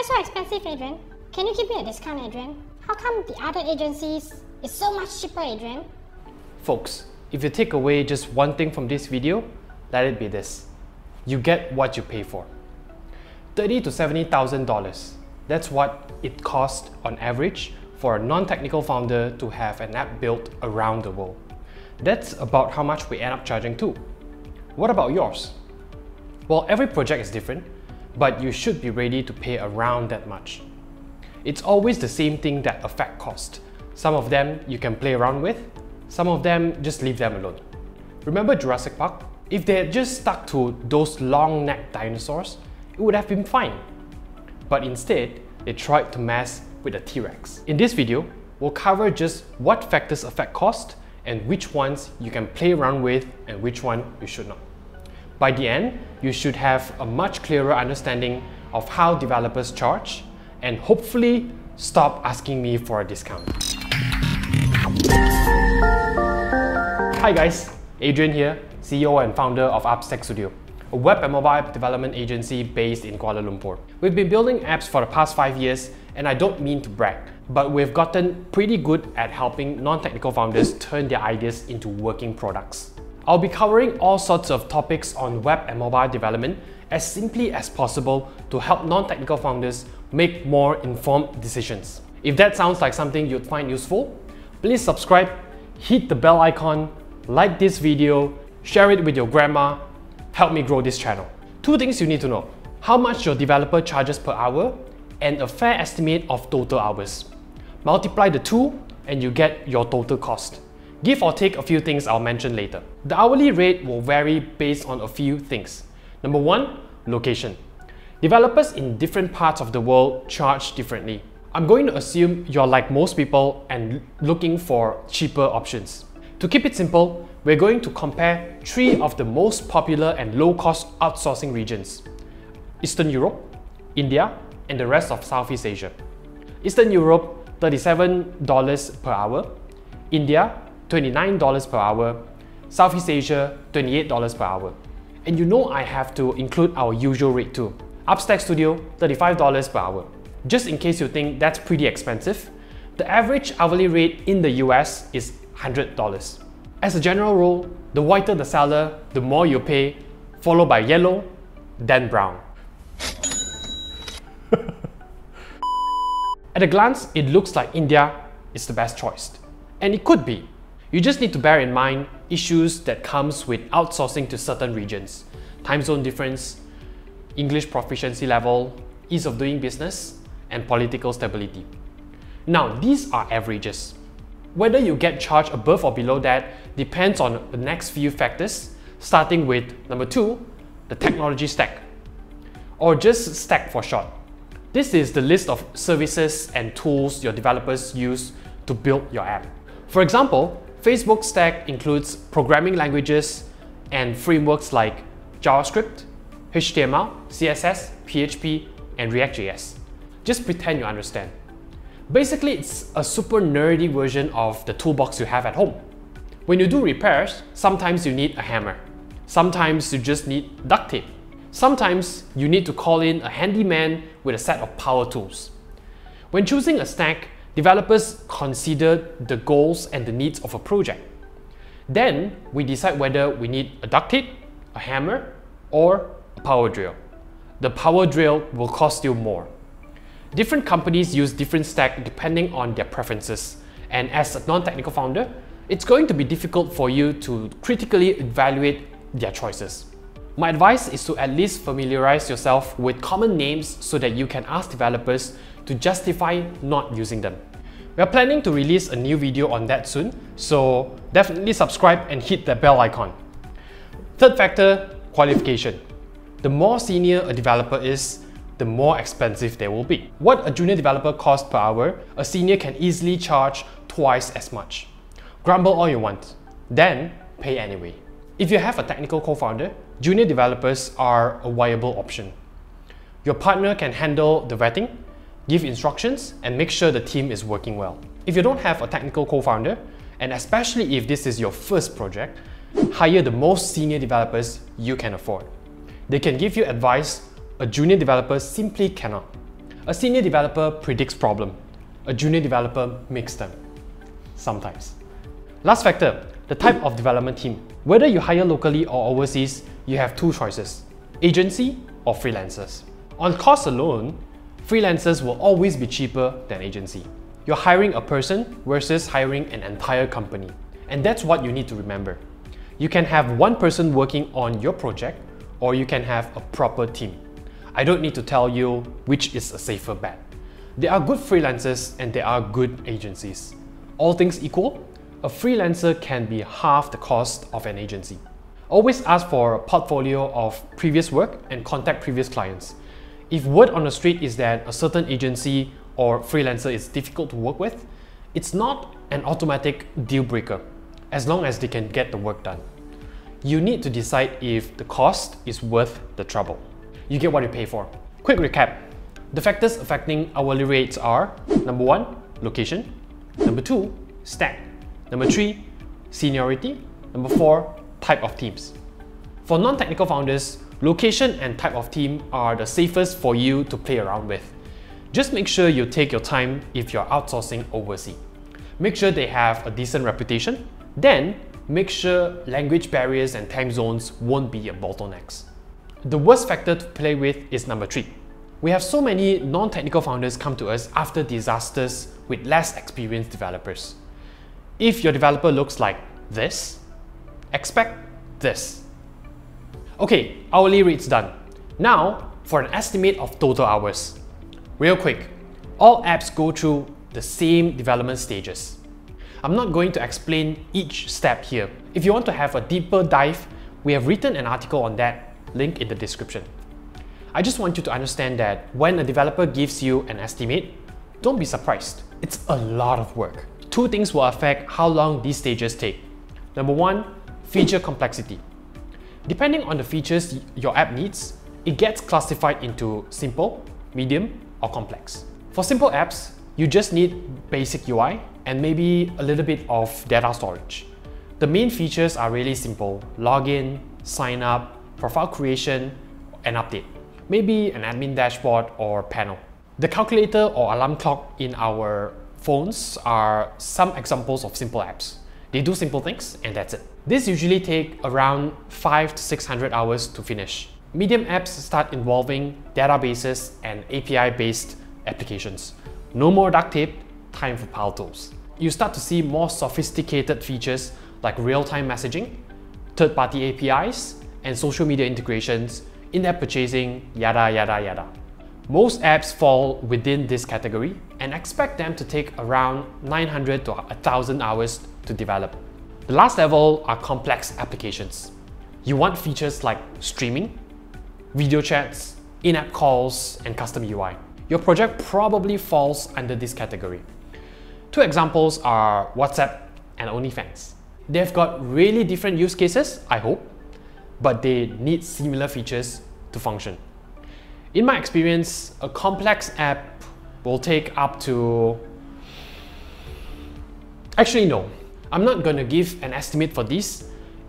Why so expensive, Adrian? Can you give me a discount, Adrian? How come the other agencies is so much cheaper, Adrian? Folks, if you take away just one thing from this video, let it be this. You get what you pay for. $30,000 to $70,000. That's what it costs on average for a non-technical founder to have an app built around the world. That's about how much we end up charging too. What about yours? Well, every project is different, but you should be ready to pay around that much. It's always the same thing that affect cost. Some of them you can play around with, some of them just leave them alone. Remember Jurassic Park? If they had just stuck to those long-necked dinosaurs, it would have been fine. But instead, they tried to mess with a T-Rex. In this video, we'll cover just what factors affect cost and which ones you can play around with and which one you should not. By the end, you should have a much clearer understanding of how developers charge and hopefully stop asking me for a discount. Hi guys, Adrian here, CEO and founder of Apps Tech Studio, a web and mobile app development agency based in Kuala Lumpur. We've been building apps for the past 5 years, and I don't mean to brag, but we've gotten pretty good at helping non-technical founders turn their ideas into working products. I'll be covering all sorts of topics on web and mobile development as simply as possible to help non-technical founders make more informed decisions. If that sounds like something you'd find useful, please subscribe, hit the bell icon, like this video, share it with your grandma, help me grow this channel. 2 things you need to know: how much your developer charges per hour and a fair estimate of total hours. Multiply the two and you get your total cost. Give or take a few things I'll mention later. The hourly rate will vary based on a few things. Number 1, location. Developers in different parts of the world charge differently. I'm going to assume you're like most people and looking for cheaper options. To keep it simple, we're going to compare 3 of the most popular and low-cost outsourcing regions: Eastern Europe, India, and the rest of Southeast Asia. Eastern Europe, $37 per hour. India, $29 per hour. Southeast Asia, $28 per hour. And you know I have to include our usual rate too. Apps Tech Studio, $35 per hour. Just in case you think that's pretty expensive, the average hourly rate in the US is $100. As a general rule, the whiter the seller, the more you pay, followed by yellow, then brown. At a glance, it looks like India is the best choice. And it could be. You just need to bear in mind issues that comes with outsourcing to certain regions: time zone difference, English proficiency level, ease of doing business, and political stability. Now, these are averages. Whether you get charged above or below that depends on the next few factors, starting with number 2, the technology stack, or just stack for short. This is the list of services and tools your developers use to build your app. For example, Facebook stack includes programming languages and frameworks like JavaScript, HTML, CSS, PHP, and React.js. Just pretend you understand. Basically, it's a super nerdy version of the toolbox you have at home. When you do repairs, sometimes you need a hammer. Sometimes you just need duct tape. Sometimes you need to call in a handyman with a set of power tools. When choosing a stack, developers consider the goals and the needs of a project. Then we decide whether we need a duct tape, a hammer, or a power drill. The power drill will cost you more. Different companies use different stacks depending on their preferences, and as a non-technical founder, it's going to be difficult for you to critically evaluate their choices. My advice is to at least familiarize yourself with common names so that you can ask developers to justify not using them. We are planning to release a new video on that soon, so definitely subscribe and hit the bell icon. Third factor, qualification. The more senior a developer is, the more expensive they will be. What a junior developer costs per hour, a senior can easily charge twice as much. Grumble all you want, then pay anyway. If you have a technical co-founder, junior developers are a viable option. Your partner can handle the vetting, give instructions, and make sure the team is working well. If you don't have a technical co-founder, and especially if this is your first project, hire the most senior developers you can afford. They can give you advice a junior developer simply cannot. A senior developer predicts problem. A junior developer makes them. Sometimes. Last factor, the type of development team. Whether you hire locally or overseas, you have two choices: agency or freelancers. On cost alone, freelancers will always be cheaper than agency. You're hiring a person versus hiring an entire company. And that's what you need to remember. You can have one person working on your project, or you can have a proper team. I don't need to tell you which is a safer bet. There are good freelancers and there are good agencies. All things equal, a freelancer can be half the cost of an agency. Always ask for a portfolio of previous work and contact previous clients. If word on the street is that a certain agency or freelancer is difficult to work with, it's not an automatic deal breaker, as long as they can get the work done. You need to decide if the cost is worth the trouble. You get what you pay for. Quick recap. The factors affecting hourly rates are: number 1, location; number 2, stack; number 3, seniority; number 4, type of teams. For non-technical founders, location and type of team are the safest for you to play around with. Just make sure you take your time if you're outsourcing overseas. Make sure they have a decent reputation. Then, make sure language barriers and time zones won't be a bottlenecks. The worst factor to play with is number 3. We have so many non-technical founders come to us after disasters with less experienced developers. If your developer looks like this, expect this. Okay, hourly rates done. Now, for an estimate of total hours. Real quick, all apps go through the same development stages. I'm not going to explain each step here. If you want to have a deeper dive, we have written an article on that, link in the description. I just want you to understand that when a developer gives you an estimate, don't be surprised. It's a lot of work. 2 things will affect how long these stages take. Number 1, feature complexity. Depending on the features your app needs, it gets classified into simple, medium, or complex. For simple apps, you just need basic UI and maybe a little bit of data storage. The main features are really simple: login, sign up, profile creation, and update. Maybe an admin dashboard or panel. The calculator or alarm clock in our phones are some examples of simple apps. They do simple things and that's it. This usually take around 500 to 600 hours to finish. Medium apps start involving databases and API-based applications. No more duct tape, time for Power Tools. You start to see more sophisticated features like real-time messaging, third-party APIs, and social media integrations, in-app purchasing, yada yada yada. Most apps fall within this category and expect them to take around 900 to 1000 hours to develop. The last level are complex applications. You want features like streaming, video chats, in-app calls, and custom UI. Your project probably falls under this category. 2 examples are WhatsApp and OnlyFans. They've got really different use cases, I hope, but they need similar features to function. In my experience, a complex app will take up to... Actually, no. I'm not going to give an estimate for this.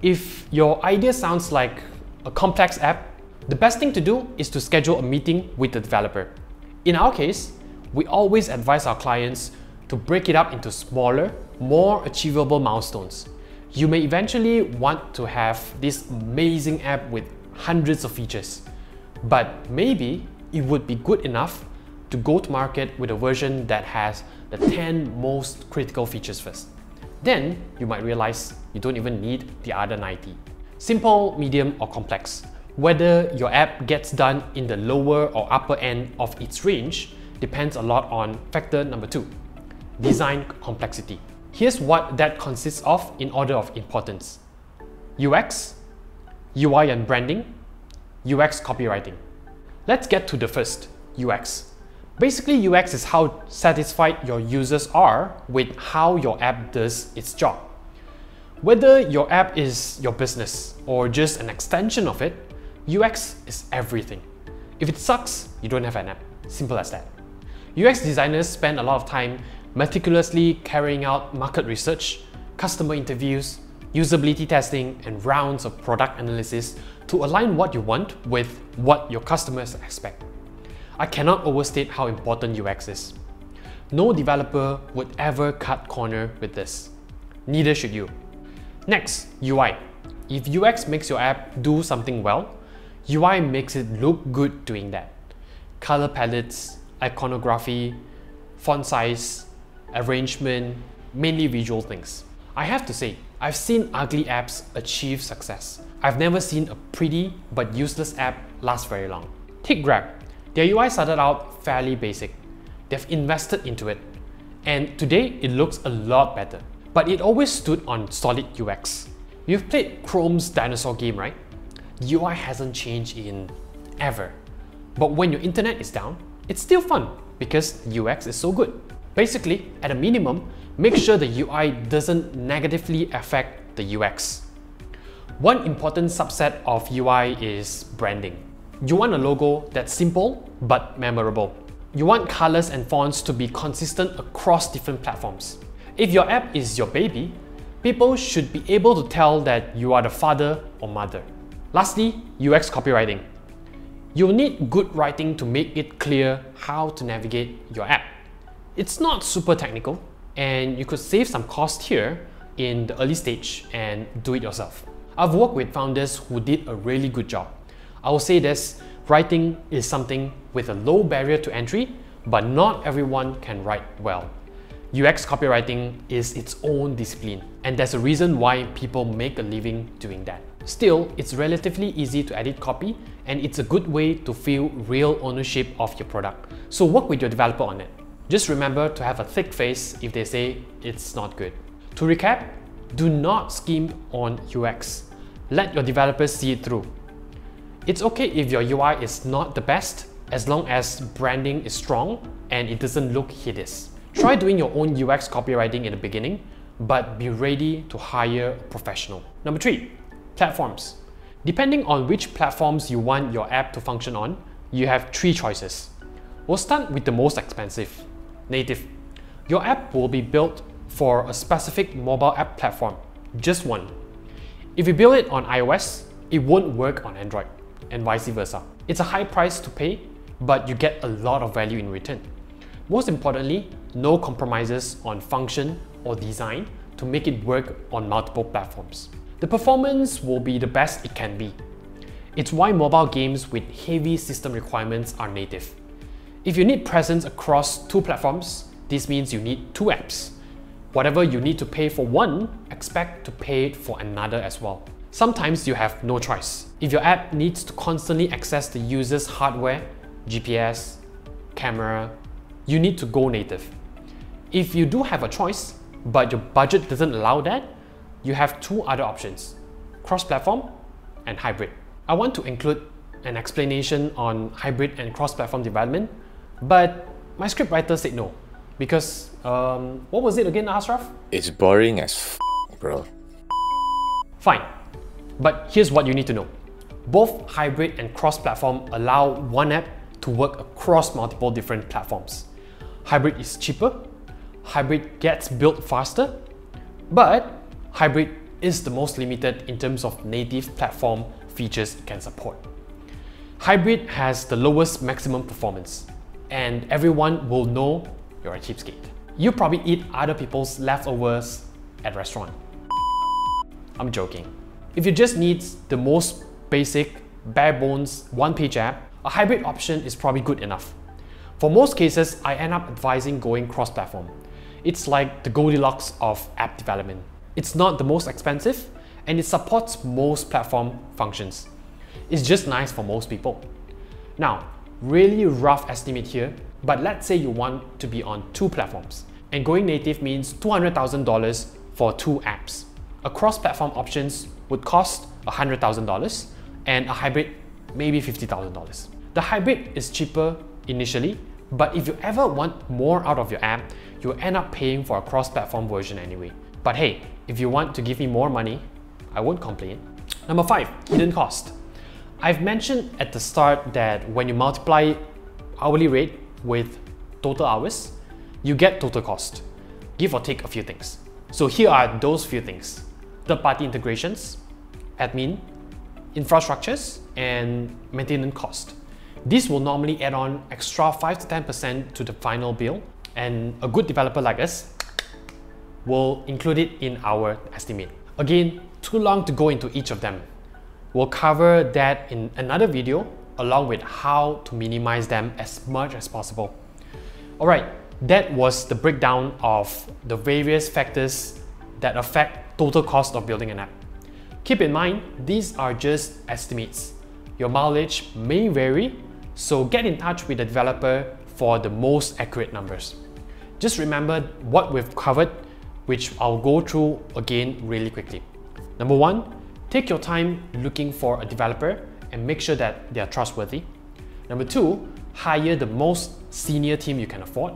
If your idea sounds like a complex app, the best thing to do is to schedule a meeting with the developer. In our case, we always advise our clients to break it up into smaller, more achievable milestones. You may eventually want to have this amazing app with hundreds of features, but maybe it would be good enough to go to market with a version that has the 10 most critical features first. Then you might realize you don't even need the other 90. Simple, medium, or complex. Whether your app gets done in the lower or upper end of its range depends a lot on factor number 2, design complexity. Here's what that consists of in order of importance: UX, UI and branding, UX copywriting. Let's get to the first, UX. Basically, UX is how satisfied your users are with how your app does its job. Whether your app is your business or just an extension of it, UX is everything. If it sucks, you don't have an app. Simple as that. UX designers spend a lot of time meticulously carrying out market research, customer interviews, usability testing, and rounds of product analysis to align what you want with what your customers expect. I cannot overstate how important UX is. No developer would ever cut corner with this. Neither should you. Next, UI. If UX makes your app do something well, UI makes it look good doing that. Color palettes, iconography, font size, arrangement, mainly visual things. I have to say, I've seen ugly apps achieve success. I've never seen a pretty but useless app last very long. Take Grab. Their UI started out fairly basic. They've invested into it, and today it looks a lot better. But it always stood on solid UX. You've played Chrome's dinosaur game, right? The UI hasn't changed in ever. But when your internet is down, it's still fun because the UX is so good. Basically, at a minimum, make sure the UI doesn't negatively affect the UX. One important subset of UI is branding. You want a logo that's simple but memorable. You want colors and fonts to be consistent across different platforms. If your app is your baby, people should be able to tell that you are the father or mother. Lastly, UX copywriting. You'll need good writing to make it clear how to navigate your app. It's not super technical, and you could save some cost here in the early stage and do it yourself. I've worked with founders who did a really good job. I will say this, writing is something with a low barrier to entry, but not everyone can write well. UX copywriting is its own discipline, and there's a reason why people make a living doing that. Still, it's relatively easy to edit copy, and it's a good way to feel real ownership of your product. So work with your developer on it. Just remember to have a thick face if they say it's not good. To recap, do not scheme on UX. Let your developers see it through. It's okay if your UI is not the best, as long as branding is strong and it doesn't look hideous. Try doing your own UX copywriting in the beginning, but be ready to hire a professional. Number 3, platforms. Depending on which platforms you want your app to function on, you have 3 choices. We'll start with the most expensive, native. Your app will be built for a specific mobile app platform, just one. If you build it on iOS, it won't work on Android, and vice versa. It's a high price to pay, but you get a lot of value in return. Most importantly, no compromises on function or design to make it work on multiple platforms. The performance will be the best it can be. It's why mobile games with heavy system requirements are native. If you need presence across 2 platforms, this means you need 2 apps. Whatever you need to pay for one, expect to pay it for another as well. Sometimes you have no choice. If your app needs to constantly access the user's hardware, GPS, camera, you need to go native. If you do have a choice, but your budget doesn't allow that, you have 2 other options, cross-platform and hybrid. I want to include an explanation on hybrid and cross-platform development, but my scriptwriter said no. Because, what was it again, Ashraf? It's boring as bro. Fine, but here's what you need to know. Both hybrid and cross-platform allow one app to work across multiple different platforms. Hybrid is cheaper, hybrid gets built faster, but hybrid is the most limited in terms of native platform features it can support. Hybrid has the lowest maximum performance, and everyone will know you're a cheapskate. You probably eat other people's leftovers at restaurant. I'm joking. If you just need the most basic, bare bones, one-page app, a hybrid option is probably good enough. For most cases, I end up advising going cross-platform. It's like the Goldilocks of app development. It's not the most expensive, and it supports most platform functions. It's just nice for most people. Now, really rough estimate here, but let's say you want to be on 2 platforms, and going native means $200,000 for 2 apps. A cross-platform options would cost $100,000, and a hybrid maybe $50,000. The hybrid is cheaper initially, but if you ever want more out of your app, you'll end up paying for a cross-platform version anyway. But hey, if you want to give me more money, I won't complain. Number 5, hidden cost. I've mentioned at the start that when you multiply hourly rate with total hours, you get total cost, give or take a few things. So here are those few things: third-party integrations, admin, infrastructures, and maintenance cost. This will normally add on extra 5 to 10% to the final bill, and a good developer like us will include it in our estimate. Again, too long to go into each of them. We'll cover that in another video along with how to minimize them as much as possible. Alright, that was the breakdown of the various factors that affect total cost of building an app. Keep in mind, these are just estimates. Your mileage may vary, so get in touch with the developer for the most accurate numbers. Just remember what we've covered, which I'll go through again really quickly. Number one, take your time looking for a developer and make sure that they are trustworthy. Number two, hire the most senior team you can afford.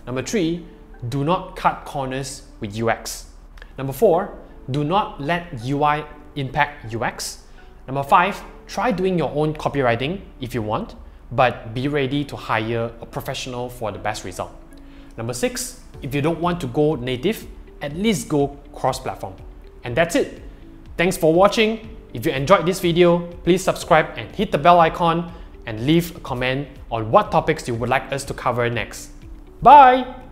Number three, do not cut corners with UX. Number four, do not let UI impact UX. Number five, try doing your own copywriting if you want, but be ready to hire a professional for the best result. Number six, if you don't want to go native, at least go cross-platform. And that's it. Thanks for watching. If you enjoyed this video, please subscribe and hit the bell icon and leave a comment on what topics you would like us to cover next. Bye!